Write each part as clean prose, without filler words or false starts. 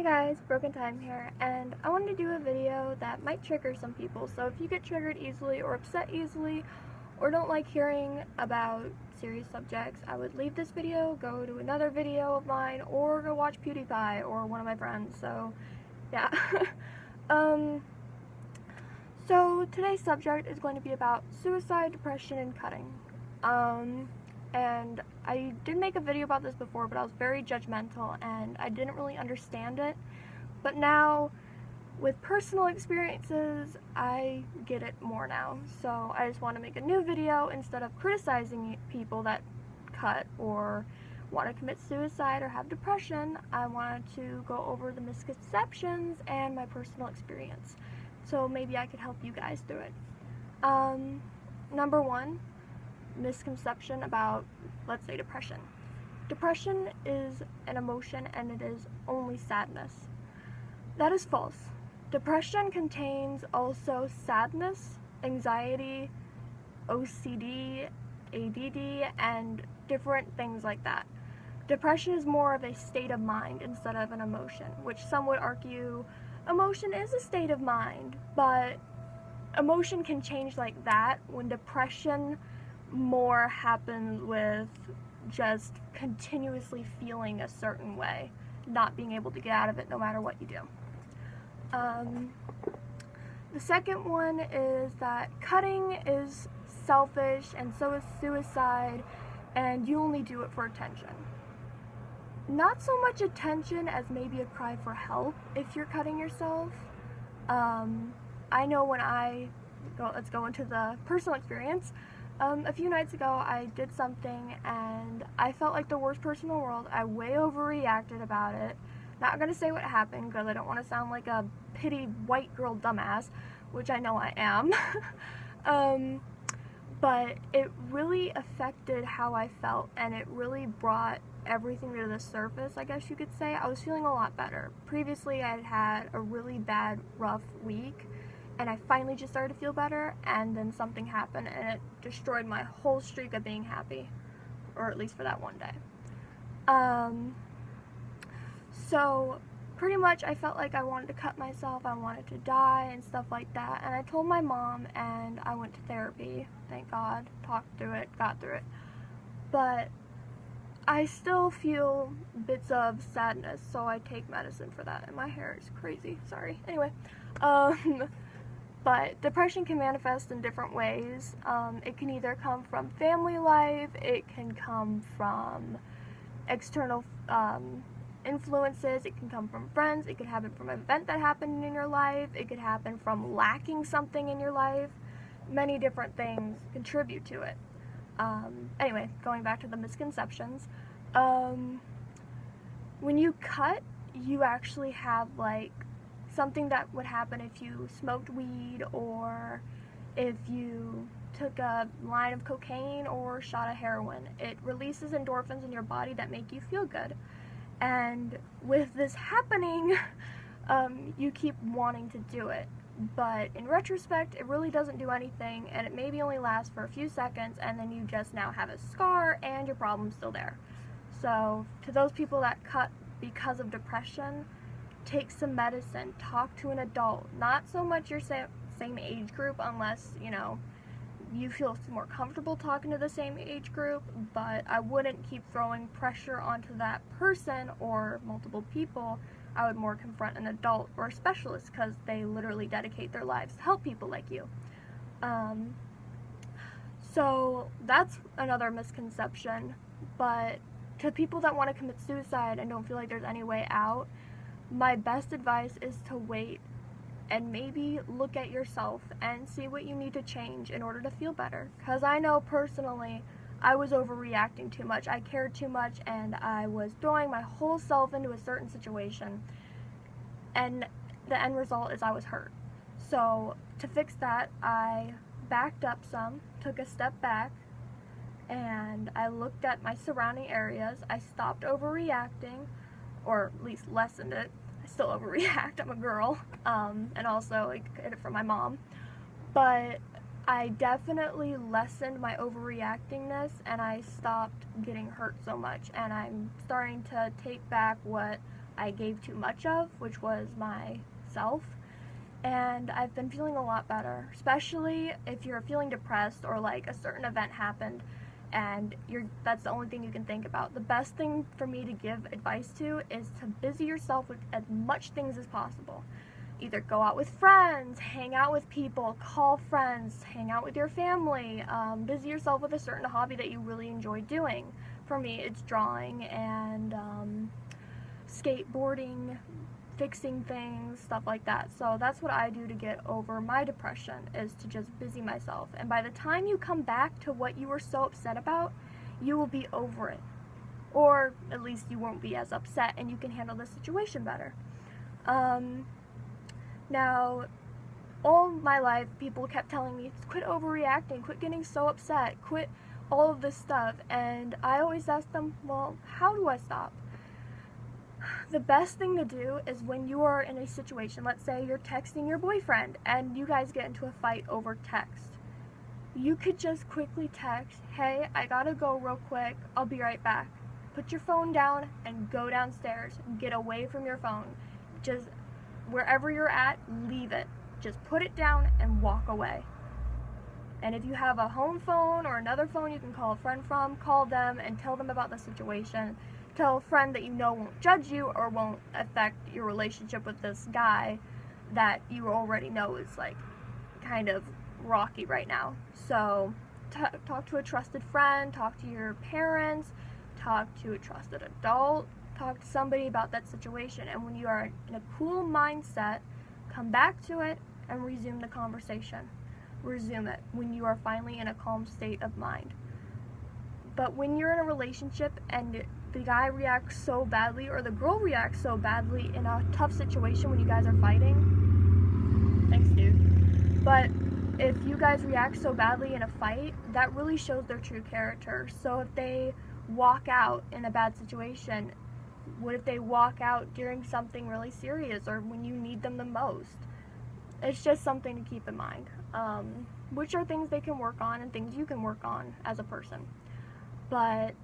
guys, Broken Time here, and I wanted to do a video that might trigger some people. So if you get triggered easily or upset easily or don't like hearing about serious subjects, I would leave this video, go to another video of mine, or go watch PewDiePie or one of my friends. So yeah. So today's subject is going to be about suicide, depression, and cutting. And I did make a video about this before, but I was very judgmental and I didn't really understand it. But now, with personal experiences, I get it more now. So I just want to make a new video instead of criticizing people that cut or want to commit suicide or have depression. I wanted to go over the misconceptions and my personal experience. So maybe I could help you guys through it. Number one, misconception about, let's say, depression. Depression is an emotion and it is only sadness. That is false. Depression contains also sadness, anxiety, OCD, ADD, and different things like that. Depression is more of a state of mind instead of an emotion, which some would argue emotion is a state of mind, but emotion can change like that when depression more happens with just continuously feeling a certain way, not being able to get out of it no matter what you do. The second one is that cutting is selfish and so is suicide, and you only do it for attention. Not so much attention as maybe a cry for help if you're cutting yourself. I know when let's go into the personal experience. A few nights ago I did something and I felt like the worst person in the world. I way overreacted about it. Not gonna say what happened because I don't want to sound like a pity white girl dumbass, which I know I am. But it really affected how I felt and it really brought everything to the surface, I guess you could say. I was feeling a lot better. Previously I had had a really bad, rough week, and I finally just started to feel better, and then something happened and it destroyed my whole streak of being happy, or at least for that one day. So pretty much I felt like I wanted to cut myself, I wanted to die and stuff like that, and I told my mom and I went to therapy, thank God, talked through it, got through it. But I still feel bits of sadness, so I take medicine for that, and my hair is crazy, sorry. Anyway, but depression can manifest in different ways. It can either come from family life, it can come from external influences, it can come from friends, it could happen from an event that happened in your life, it could happen from lacking something in your life. Many different things contribute to it. Anyway, going back to the misconceptions, when you cut, you actually have like something that would happen if you smoked weed or if you took a line of cocaine or shot of heroin. It releases endorphins in your body that make you feel good. And with this happening, you keep wanting to do it. But in retrospect, it really doesn't do anything, and it maybe only lasts for a few seconds, and then you just now have a scar and your problem's still there. So to those people that cut because of depression, take some medicine, talk to an adult, not so much your same age group unless, you know, you feel more comfortable talking to the same age group, but I wouldn't keep throwing pressure onto that person or multiple people. I would more confront an adult or a specialist because they literally dedicate their lives to help people like you. So that's another misconception, but to people that want to commit suicide and don't feel like there's any way out, my best advice is to wait and maybe look at yourself and see what you need to change in order to feel better. Because I know personally, I was overreacting too much, I cared too much, and I was throwing my whole self into a certain situation, and the end result is I was hurt. So to fix that, I backed up some, took a step back, and I looked at my surrounding areas. I stopped overreacting, or at least lessened it. I still overreact, I'm a girl, and also I get it from my mom, but I definitely lessened my overreactingness and I stopped getting hurt so much, and I'm starting to take back what I gave too much of, which was myself. And I've been feeling a lot better, especially if you're feeling depressed or like a certain event happened and that's the only thing you can think about. The best thing for me to give advice to is to busy yourself with as much things as possible. Either go out with friends, hang out with people, call friends, hang out with your family, busy yourself with a certain hobby that you really enjoy doing. For me, it's drawing and skateboarding, fixing things, stuff like that. So that's what I do to get over my depression, is to just busy myself. And by the time you come back to what you were so upset about, you will be over it. Or at least you won't be as upset and you can handle the situation better. Now, all my life, people kept telling me, quit overreacting, quit getting so upset, quit all of this stuff. And I always ask them, well, how do I stop? The best thing to do is when you are in a situation, let's say you're texting your boyfriend and you guys get into a fight over text. You could just quickly text, hey, I gotta go real quick, I'll be right back. Put your phone down and go downstairs. Get away from your phone. Just wherever you're at, leave it. Just put it down and walk away. And if you have a home phone or another phone you can call a friend from, call them and tell them about the situation. Tell a friend that you know won't judge you or won't affect your relationship with this guy that you already know is like kind of rocky right now. So talk to a trusted friend, talk to your parents, talk to a trusted adult, talk to somebody about that situation. And when you are in a cool mindset, come back to it and resume the conversation. Resume it when you are finally in a calm state of mind. But when you're in a relationship and the guy reacts so badly or the girl reacts so badly in a tough situation when you guys are fighting, thanks dude, but if you guys react so badly in a fight, that really shows their true character. So if they walk out in a bad situation, what if they walk out during something really serious or when you need them the most? It's just something to keep in mind, which are things they can work on and things you can work on as a person. But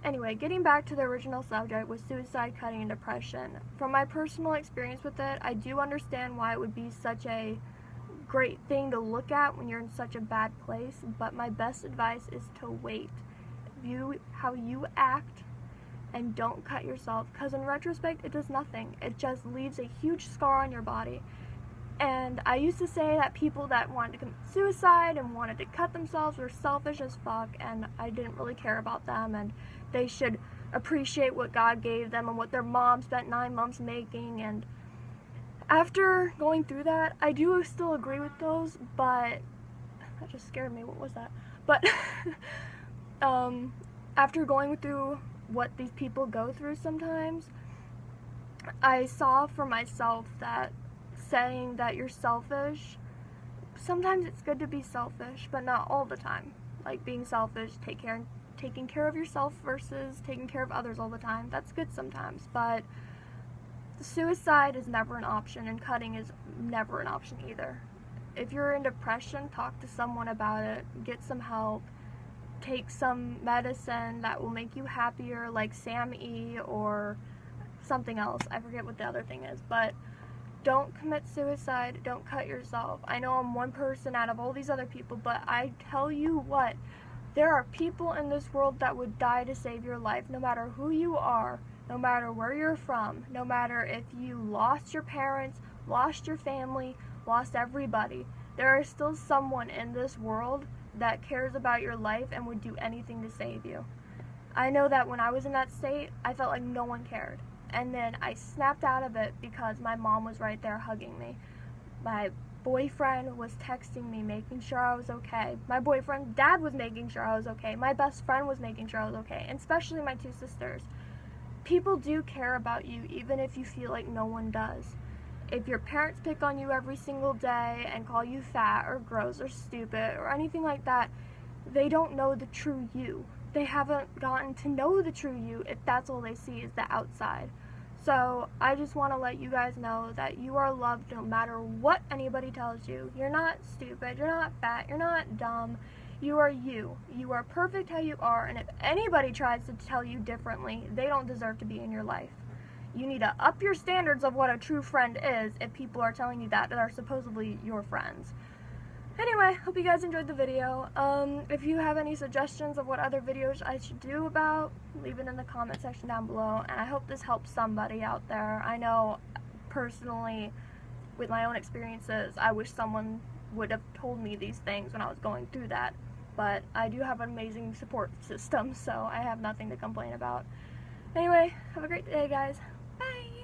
anyway, getting back to the original subject with suicide, cutting, and depression. From my personal experience with it, I do understand why it would be such a great thing to look at when you're in such a bad place, but my best advice is to wait. View how you act and don't cut yourself, because in retrospect, it does nothing. It just leaves a huge scar on your body. And I used to say that people that wanted to commit suicide and wanted to cut themselves were selfish as fuck, and I didn't really care about them, and they should appreciate what God gave them and what their mom spent 9 months making. And after going through that, I do still agree with those, but that just scared me. What was that? But after going through what these people go through sometimes, I saw for myself that saying that you're selfish, sometimes it's good to be selfish, but not all the time. Like being selfish, taking care of yourself versus taking care of others all the time, that's good sometimes, but suicide is never an option and cutting is never an option either. If you're in depression, talk to someone about it, get some help, take some medicine that will make you happier, like SAMe or something else. I forget what the other thing is, but don't commit suicide, don't cut yourself. I know I'm one person out of all these other people, but I tell you what, there are people in this world that would die to save your life, no matter who you are, no matter where you're from, no matter if you lost your parents, lost your family, lost everybody. There is still someone in this world that cares about your life and would do anything to save you. I know that when I was in that state, I felt like no one cared. And then I snapped out of it because my mom was right there hugging me. My boyfriend was texting me, making sure I was okay. My boyfriend's dad was making sure I was okay. My best friend was making sure I was okay, and especially my 2 sisters. People do care about you, even if you feel like no one does. If your parents pick on you every single day and call you fat or gross or stupid or anything like that, they don't know the true you. They haven't gotten to know the true you if that's all they see is the outside. So I just want to let you guys know that you are loved no matter what anybody tells you. You're not stupid, you're not fat, you're not dumb. You are you. You are perfect how you are, and if anybody tries to tell you differently, they don't deserve to be in your life. you need to up your standards of what a true friend is if people are telling you that are supposedly your friends. Anyway, hope you guys enjoyed the video. If you have any suggestions of what other videos I should do about, leave it in the comment section down below, and I hope this helps somebody out there. I know, personally, with my own experiences, I wish someone would have told me these things when I was going through that, but I do have an amazing support system, so I have nothing to complain about. Anyway, have a great day, guys. Bye!